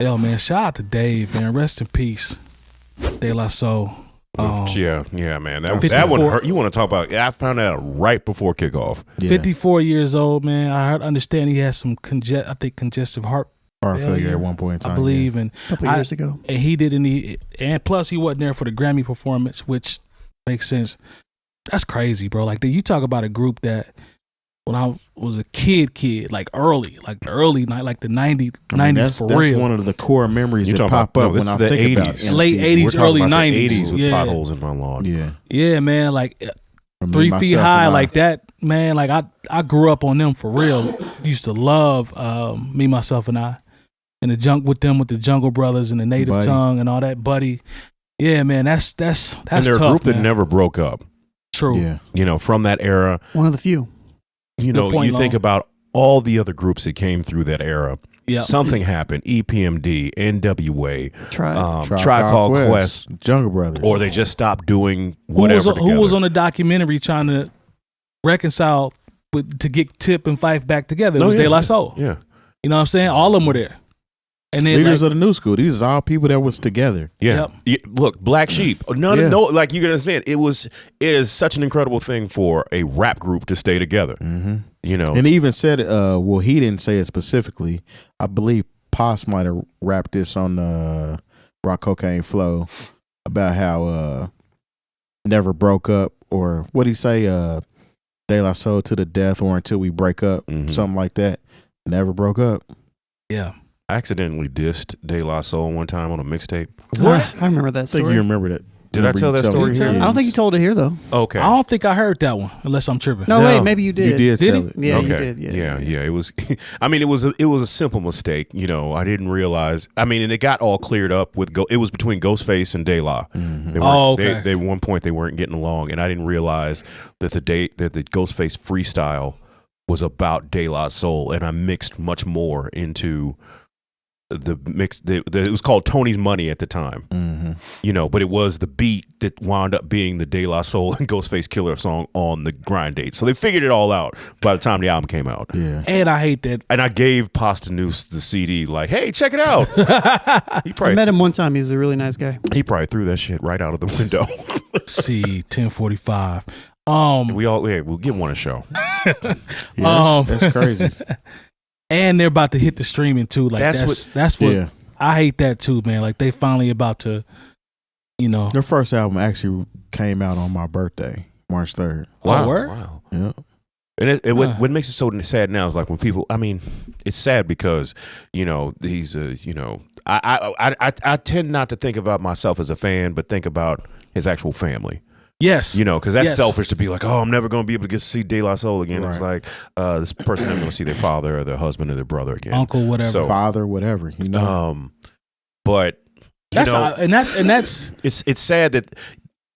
Yo, man, shout out to Dave, man. Rest in peace, 𝐷𝗏𝐿. Yeah, man. That one hurt. You want to talk about? I found that out right before kickoff. Yeah. 54 years old, man. I understand he has some congestive heart failure at one point in time, I believe, and a couple years ago. And he didn't. And plus, he wasn't there for the Grammy performance, which makes sense. That's crazy, bro. Like you talk about a group that when I was a kid, like early night, like the 90s for real. That's one of the core memories that pop up when I think about it. Late 80s, early 90s. 80s with potholes in my lawn. Yeah, man. Like 3 feet high, like that, man. Like I grew up on them for real. Used to love Me, Myself, and I, and the junk with them with the Jungle Brothers and the Native Tongue and all that, Buddy. Yeah, man. That's and they're tough, a group man. that never broke up. True. Yeah. You know, from that era. One of the few. You know, you think about all the other groups that came through that era. Yeah. Something happened. EPMD, NWA, Tribe Called Quest, Jungle Brothers. Or they just stopped doing whatever Who was on the documentary trying to reconcile to get Tip and Fife back together? It was 𝐷𝗏𝐿. Yeah. You know what I'm saying? All of them were there. And then leaders of the new school. These are all people that was together. Yeah. Look, Black Sheep. No, like you can understand. It is such an incredible thing for a rap group to stay together. Mm-hmm. You know. And he even said, well, he didn't say it specifically. I believe Pos might have rapped this on Rock Cocaine Flow about how never broke up, or what'd he say? 𝐷𝗏𝐿 to the death or until we break up. Mm-hmm. Something like that. Never broke up. Yeah. I accidentally dissed 𝐷𝗏𝐿 one time on a mixtape. What? I remember that story. I think you remember that. Did I tell that story here? I don't think you told it here though. Okay. I don't think I heard that one, unless I'm tripping. No, wait, maybe you did. You did tell it. Yeah, okay. you did. Yeah. It was. I mean, it was a simple mistake. You know, I didn't realize. I mean, and it got all cleared up with. It was between Ghostface and 𝐷𝗏𝐿. Mm-hmm. Okay. They at one point they weren't getting along, and I didn't realize that the Ghostface freestyle was about 𝐷𝗏𝐿, and I mixed much more into the mix. It was called Tony's Money at the time. Mm-hmm. You know, but it was the beat that wound up being the 𝐷𝗏𝐿 and Ghostface Killer song on the grind date. So they figured it all out by the time the album came out. Yeah. And I hate that. And I gave Pasta Noose the CD, like, hey, check it out. I met him one time. He's a really nice guy. He probably threw that shit right out of the window. See, 1045. We'll give one a show. That's crazy. And they're about to hit the streaming too. Like that's what I hate that too, man. Like they finally about to, you know. Their first album actually came out on my birthday, March 3rd. Wow. Wow. Yeah. And what makes it so sad now is like when people. I mean, it's sad because you know he's you know I tend not to think about myself as a fan, but think about his actual family. Yes. You know, because that's selfish to be like, oh, I'm never going to be able to get to see 𝐷𝗏𝐿 again. Right. It was like, this person never going to see their father or their husband or their brother again. Uncle, whatever. So, father, whatever. You know. But, you know. And that's. It's sad that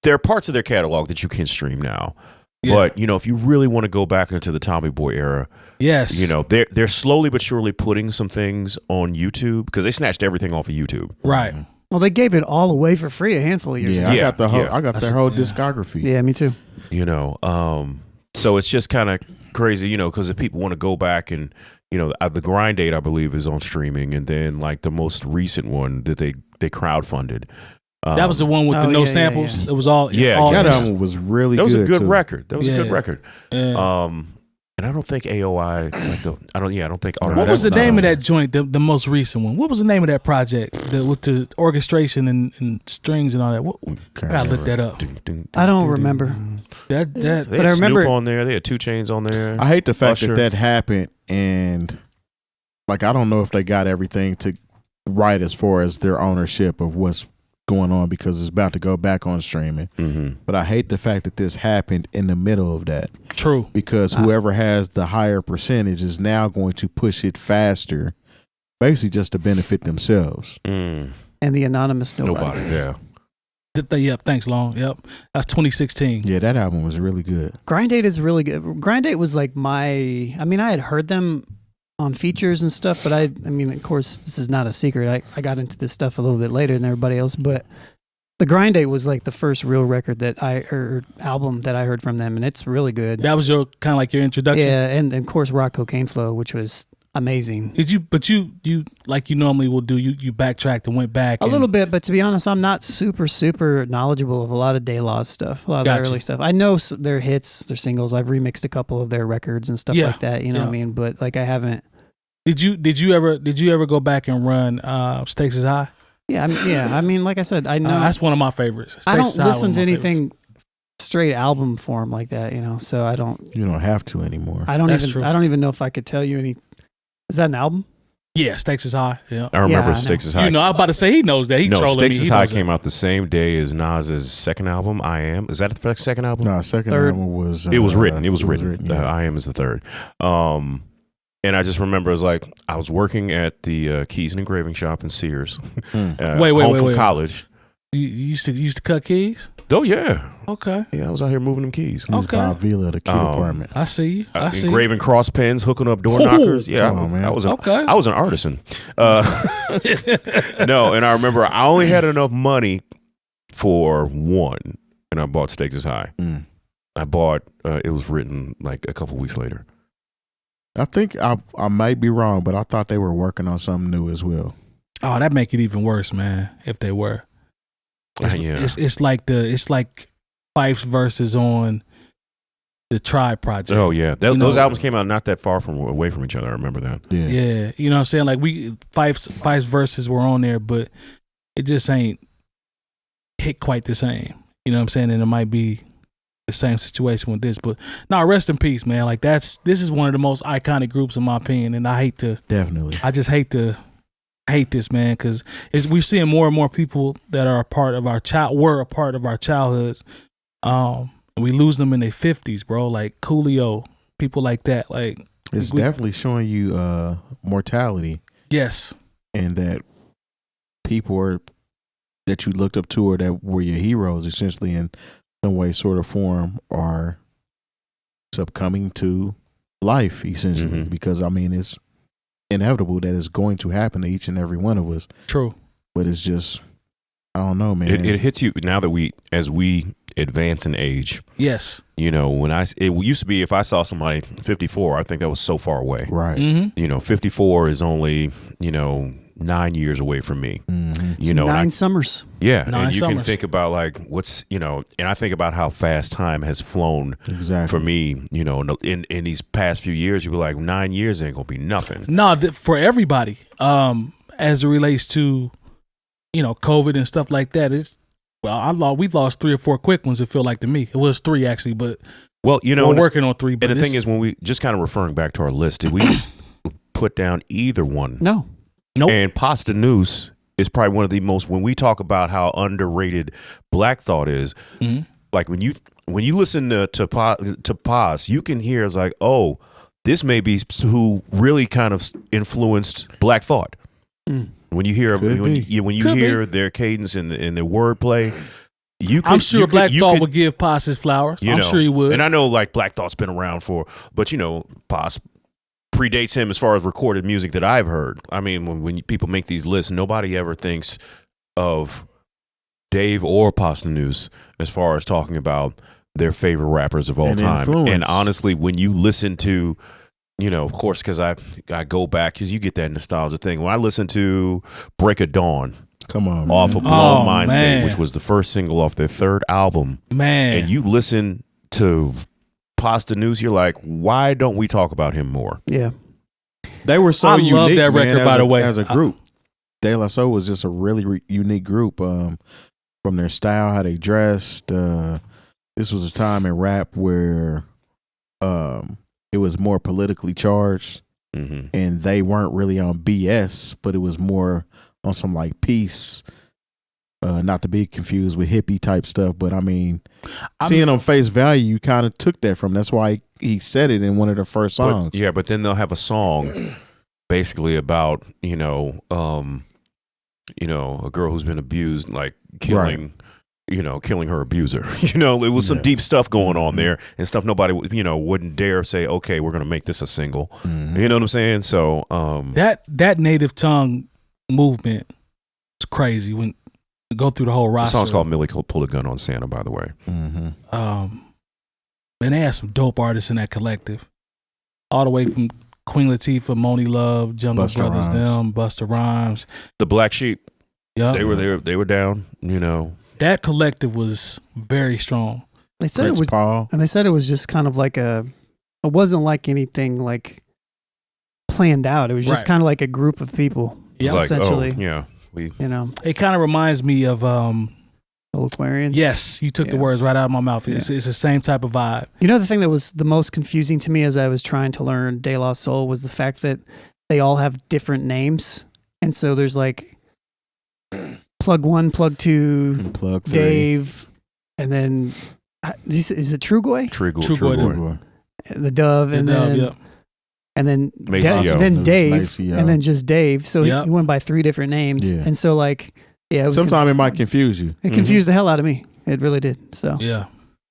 there are parts of their catalog that you can stream now. Yeah. But, you know, if you really want to go back into the Tommy Boy era. Yes. You know, they're slowly but surely putting some things on YouTube because they snatched everything off of YouTube. Right. Mm-hmm. Well, they gave it all away for free a handful of years ago. I got their whole discography. Yeah, me too. You know, so it's just kind of crazy, you know, because if people want to go back and, you know, the grind date, I believe, is on streaming. And then like the most recent one that they crowdfunded. That was the one with the no samples. Yeah. It was all. That album was really good. That was a good too. record. That was a good record. Yeah. And I don't think AOI. I don't think. What was the name of that joint? The most recent one. What was the name of that project with the orchestration and strings and all that? I gotta look that up. I don't remember. They but had I remember Snoop on there. They had 2 Chainz on there. I hate the fact Usher. that happened, and like I don't know if they got everything to right as far as their ownership of what's going on because it's about to go back on streaming. Mm-hmm. But I hate the fact that this happened in the middle of that. True. Because whoever has the higher percentage is now going to push it faster, basically just to benefit themselves. Mm. And the anonymous nobody. Yeah. Yep. Thanks, Long. Yep. That's 2016. Yeah, that album was really good. Grind Date is really good. Grind Date was like I had heard them on features and stuff, but I mean, of course, this is not a secret. I got into this stuff a little bit later than everybody else, but the Grind Date was like the first real record album that I heard from them, and it's really good. That was your kind of like your introduction. Yeah, and of course, Rock Cocaine Flow, which was amazing. Did you? But you like you normally will do. You backtracked and went back A little bit, but to be honest, I'm not super knowledgeable of a lot of 𝐷 stuff, a lot of their early stuff. I know their hits, their singles. I've remixed a couple of their records and stuff like that. You know what I mean? But like I haven't. Did you ever go back and run Stakes is High? Yeah, I mean, like I said, I know that's one of my favorites. Stakes I don't listen to anything favorites. Straight album form like that, you know. So I don't. You don't have to anymore. I don't even know if I could tell you any. Is that an album? Yeah, Stakes is High. Yeah, I remember Stakes is High. You know, I'm about to say he knows that. Stakes is High came out the same day as Nas's second album. I Am. Is that the second album? No, second album was. It was written. It was written. Yeah. I Am is the third. And I just remember it was like I was working at the keys and engraving shop in Sears. Home from college. You used to cut keys? Oh yeah. Okay. Yeah, I was out here moving them keys. He was Bob Vila, the key department. I see you. Engraving cross pens, hooking up door knockers. Yeah, I was an artisan. No, and I remember I only had enough money for one, and I bought Stakes is High. I bought. It was written like a couple weeks later. I think I might be wrong, but I thought they were working on something new as well. Oh, that make it even worse, man. If they were. It's like Fife's verses on the Tribe project. Oh yeah, those albums came out not that far away from each other. I remember that. Yeah. You know what I'm saying? Like Fife's verses were on there, but it just ain't hit quite the same. You know what I'm saying? And it might be the same situation with this, but rest in peace, man. Like this is one of the most iconic groups in my opinion, and I hate to hate this, man, because we're seeing more and more people that are a part of our childhoods. We lose them in their 50s, bro. Like Coolio, people like that. Like it's definitely showing you mortality. Yes, and that people that you looked up to or that were your heroes, essentially in some way, sort of form, are succumbing to life, essentially. Because I mean, it's inevitable that it's going to happen to each and every one of us. True. But it's just, I don't know, man. It hits you now that as we advance in age. Yes. You know, it used to be if I saw somebody 54, I think that was so far away. Right. You know, 54 is only, 9 years away from me. You know, 9 summers. Yeah. 9 and you summers. can think about like what's, and I think about how fast time has flown for me, in these past few years. You be like, 9 years ain't gonna be nothing. No, for everybody, as it relates to, COVID and stuff like that, we lost 3 or 4 quick ones. It felt like to me. It was 3 actually, but we're working on 3. But and the thing is, when we just kind of referring back to our list, did we put down either one? No. Nope. And Pasta Noose is probably one of the most, when we talk about how underrated Black Thought is, like when you listen to Paz, you can hear it's like, oh, this may be who really kind of influenced Black Thought. When you hear their cadence and their wordplay, I'm sure Black Thought would give Paz his flowers. I'm sure he would. And I know like Black Thought's been around but Paz predates him as far as recorded music that I've heard. I mean, when people make these lists, nobody ever thinks of Dave or Pasta Noose as far as talking about their favorite rappers of all time. Influence. And honestly, when you listen to, of course, because I go back, because you get that nostalgia thing. When I listen to Break of Dawn, come on, off of Blow Mind State, which was the first single off their third album, man, and you listen to Pasta Noose, you're like, why don't we talk about him more? Yeah, they were so unique. Love that record, by the way. As a group, De La Soul was just a really unique group. From their style, how they dressed. This was a time in rap where it was more politically charged, and they weren't really on BS, but it was more on some like peace. Not to be confused with hippie type stuff, but I mean, seeing on face value, you kind of took that from. That's why he said it in one of the first songs. But then they'll have a song basically about a girl who's been abused, like killing. Right. Killing her abuser. It was some deep stuff going on there, and stuff nobody wouldn't dare say, okay, we're gonna make this a single. You know what I'm saying? So that native tongue movement is crazy. When go through the whole roster. The song's called Millie Pulled a Gun on Santa, by the way. And they had some dope artists in that collective, all the way from Queen Latifah, Moni Love, Jungle Busta Brothers, Rhymes. them, Busta Rhymes. The Black Sheep. Yeah, They were down. You know. that collective was very strong. They said it Prince was, Paul. and they said it was just kind of like it wasn't like anything like planned out. It was just Right. kind of like a group of people. It's like, essentially. oh, yeah. We You know, It kind of reminds me of Aquarians. yes, you took the Yeah. words right out of my mouth. It's the same type of vibe. You know, the thing that was the most confusing to me as I was trying to learn De La Soul was the fact that they all have different names. And so there's like plug 1, plug 2, And plug 3. Dave, and then is it Trugoy? Trugoy. The Dove, and then yeah. and then Maceo. then Dave, Maceo. and then just Dave. So Yep. he went by 3 different names. Yeah. And so like, yeah, it was Sometimes it might confuse you. It confused the hell out of me. It really did. So Yeah.